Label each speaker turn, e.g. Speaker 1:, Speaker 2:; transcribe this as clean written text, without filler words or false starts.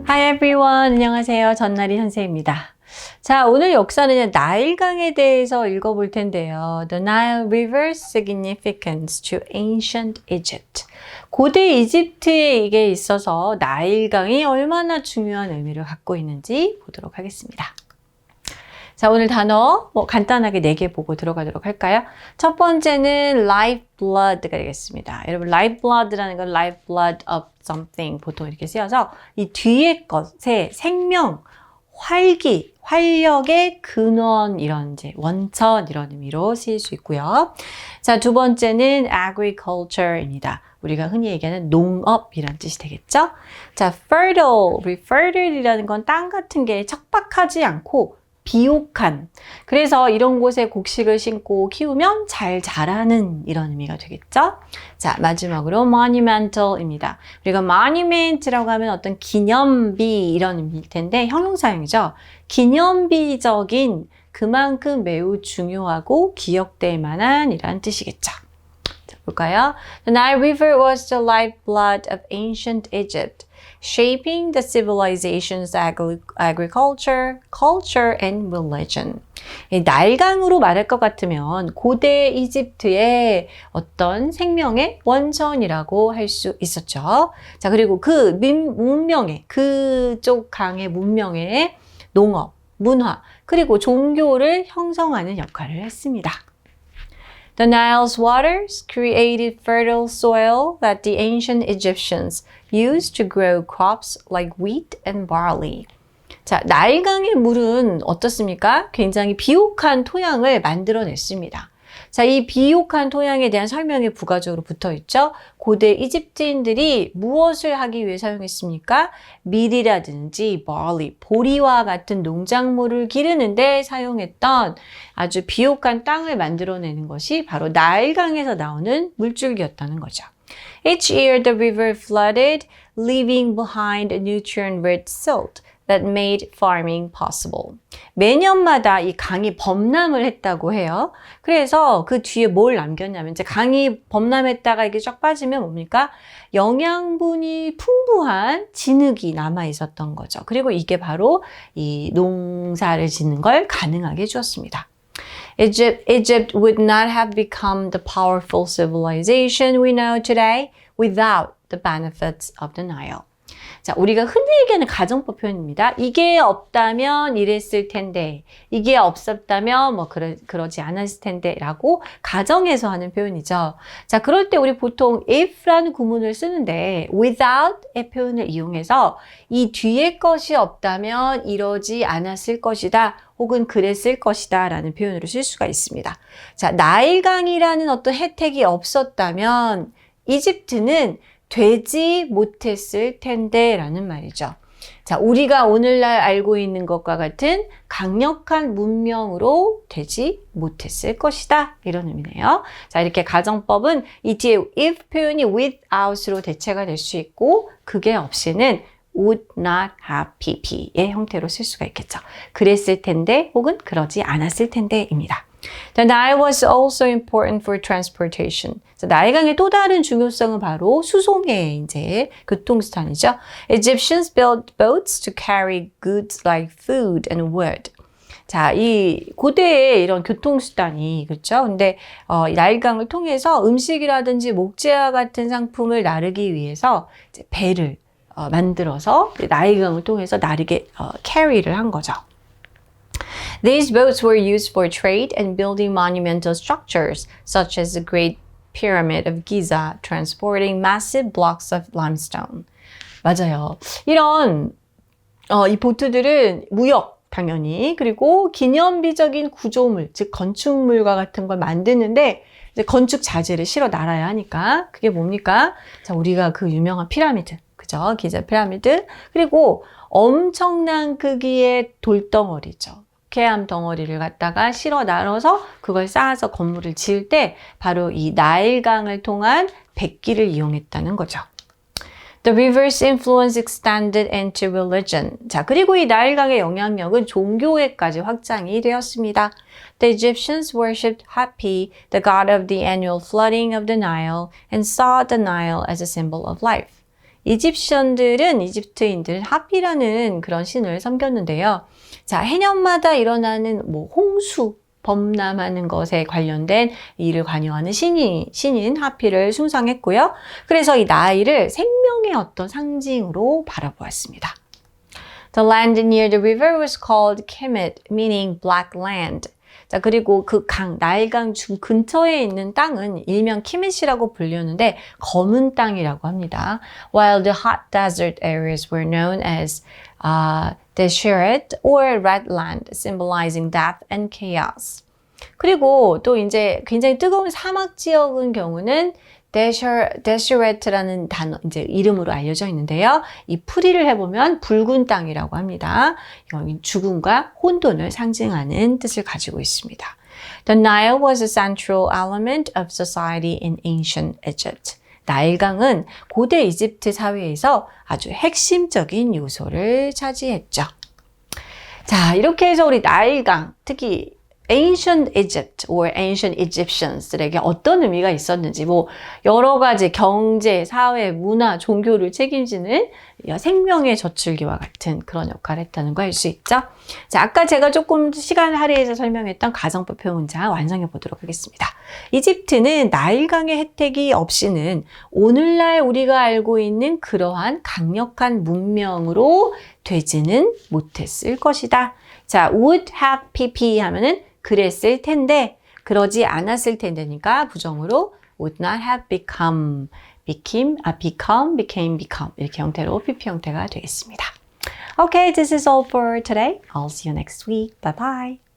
Speaker 1: Hi everyone. 안녕하세요. 전나리 선생입니다. 자, 오늘 역사는 나일강에 대해서 읽어볼 텐데요. The Nile River's significance to ancient Egypt. 고대 이집트에 이게 있어서 나일강이 얼마나 중요한 의미를 갖고 있는지 보도록 하겠습니다. 자, 오늘 단어 간단하게 4개 보고 들어가도록 할까요? 첫 번째는 lifeblood가 되겠습니다. 여러분, lifeblood라는 건 lifeblood of something 보통 이렇게 쓰여서 이 뒤에 것의 생명, 활기, 활력의 근원 이런 이제 원천 이런 의미로 쓰일 수 있고요. 자, 두 번째는 agriculture입니다. 우리가 흔히 얘기하는 농업이란 뜻이 되겠죠? 자, fertile이라는 건 땅 같은 게 척박하지 않고 비옥한, 그래서 이런 곳에 곡식을 심고 키우면 잘 자라는 이런 의미가 되겠죠? 자, 마지막으로 monumental입니다. 우리가 monument라고 하면 어떤 기념비 이런 의미일 텐데 형용사형이죠. 기념비적인, 그만큼 매우 중요하고 기억될 만한 이란 뜻이겠죠. 자, 볼까요? The Nile River was the lifeblood of ancient Egypt, shaping the civilization's agriculture, culture, and religion. 나일강으로 말할 것 같으면 고대 이집트의 어떤 생명의 원천이라고 할 수 있었죠. 자, 그리고 그 문명의, 그쪽 강의 문명의 농업, 문화, 그리고 종교를 형성하는 역할을 했습니다. The Nile's waters created fertile soil that the ancient Egyptians used to grow crops like wheat and barley. 자, 나일강의 물은 어떻습니까? 굉장히 비옥한 토양을 만들어냈습니다. 자, 이 비옥한 토양에 대한 설명이 부가적으로 붙어 있죠. 고대 이집트인들이 무엇을 하기 위해 사용했습니까? 밀이라든지 barley, 보리와 같은 농작물을 기르는데 사용했던 아주 비옥한 땅을 만들어내는 것이 바로 나일강에서 나오는 물줄기였다는 거죠. Each year the river flooded, leaving behind a nutrient-rich silt that made farming possible. 매년마다 이 강이 범람을 했다고 해요. 그래서 그 뒤에 뭘 남겼냐면 이제 강이 범람했다가 이게 쫙 빠지면 뭡니까? 영양분이 풍부한 진흙이 남아 있었던 거죠. 그리고 이게 바로 이 농사를 짓는 걸 가능하게 해주었습니다. Egypt would not have become the powerful civilization we know today without the benefits of the Nile. 자, 우리가 흔히 얘기하는 가정법 표현입니다. 이게 없다면 이랬을 텐데, 이게 없었다면 그러지 않았을 텐데 라고 가정에서 하는 표현이죠. 자, 그럴 때 우리 보통 if라는 구문을 쓰는데 without의 표현을 이용해서 이 뒤에 것이 없다면 이러지 않았을 것이다 혹은 그랬을 것이다 라는 표현으로 쓸 수가 있습니다. 자, 나일강이라는 어떤 혜택이 없었다면 이집트는 되지 못했을 텐데 라는 말이죠. 자, 우리가 오늘날 알고 있는 것과 같은 강력한 문명으로 되지 못했을 것이다 이런 의미네요. 자, 이렇게 가정법은 이 뒤에 if 표현이 without으로 대체가 될 수 있고 그게 없이는 would not have pp의 형태로 쓸 수가 있겠죠. 그랬을 텐데 혹은 그러지 않았을 텐데입니다. The Nile was also important for transportation. 나일강의 또 다른 중요성은 바로 수송의 이제 교통수단이죠. Egyptians built boats to carry goods like food and wood. 자, 이 고대의 이런 교통수단이 그렇죠. 근데 나일강을 통해서 음식이라든지 목재와 같은 상품을 나르기 위해서 이제 배를 만들어서 나일강을 통해서 나르게 carry를 한 거죠. These boats were used for trade and building monumental structures, such as the Great Pyramid of Giza, transporting massive blocks of limestone. 맞아요. 이런 이 보트들은 무역 당연히 그리고 기념비적인 구조물, 즉 건축물과 같은 걸 만드는데 이제 건축 자재를 실어 나라야 하니까 그게 뭡니까? 자, 우리가 그 유명한 피라미드, 그죠? 기자 피라미드 그리고 엄청난 크기의 돌덩어리죠. 케암 덩어리를 갖다가 실어 나눠서 그걸 쌓아서 건물을 지을 때 바로 이 나일강을 통한 백기를 이용했다는 거죠. The river's influence extended into religion. 자, 그리고 이 나일강의 영향력은 종교에까지 확장이 되었습니다. The Egyptians worshipped Hapi, the god of the annual flooding of the Nile, and saw the Nile as a symbol of life. 이집션들은 이집트인들은 하피라는 그런 신을 섬겼는데요. 자, 해년마다 일어나는 홍수, 범람하는 것에 관련된 일을 관여하는 신인 하피를 숭상했고요. 그래서 이 나일을 생명의 어떤 상징으로 바라보았습니다. The land near the river was called Kemet, meaning black land. 자, 그리고 그 나일강 근처에 있는 땅은 일명 키밋이라고 불렸는데 검은 땅이라고 합니다. While the hot desert areas were known as Deseret or red land, symbolizing death and chaos. 그리고 또 이제 굉장히 뜨거운 사막 지역의 경우는 데셔레트라는 단어, 이제 이름으로 알려져 있는데요. 이 풀이를 해보면 붉은 땅이라고 합니다. 이건 죽음과 혼돈을 상징하는 뜻을 가지고 있습니다. The Nile was a central element of society in ancient Egypt. 나일강은 고대 이집트 사회에서 아주 핵심적인 요소를 차지했죠. 자, 이렇게 해서 우리 나일강, 특히 Ancient Egypt or Ancient Egyptians들에게 어떤 의미가 있었는지 여러 가지 경제, 사회, 문화, 종교를 책임지는 생명의 젖줄기와 같은 그런 역할을 했다는 거 알 수 있죠. 자, 아까 제가 조금 시간 할애해서 설명했던 가정법표 문장 완성해 보도록 하겠습니다. 이집트는 나일강의 혜택이 없이는 오늘날 우리가 알고 있는 그러한 강력한 문명으로 되지는 못했을 것이다. 자, would have pp 하면은 그랬을 텐데, 그러지 않았을 텐데니까 부정으로 would not have become, became, became 이렇게 형태로 pp 형태가 되겠습니다. Okay, this is all for today. I'll see you next week. Bye bye.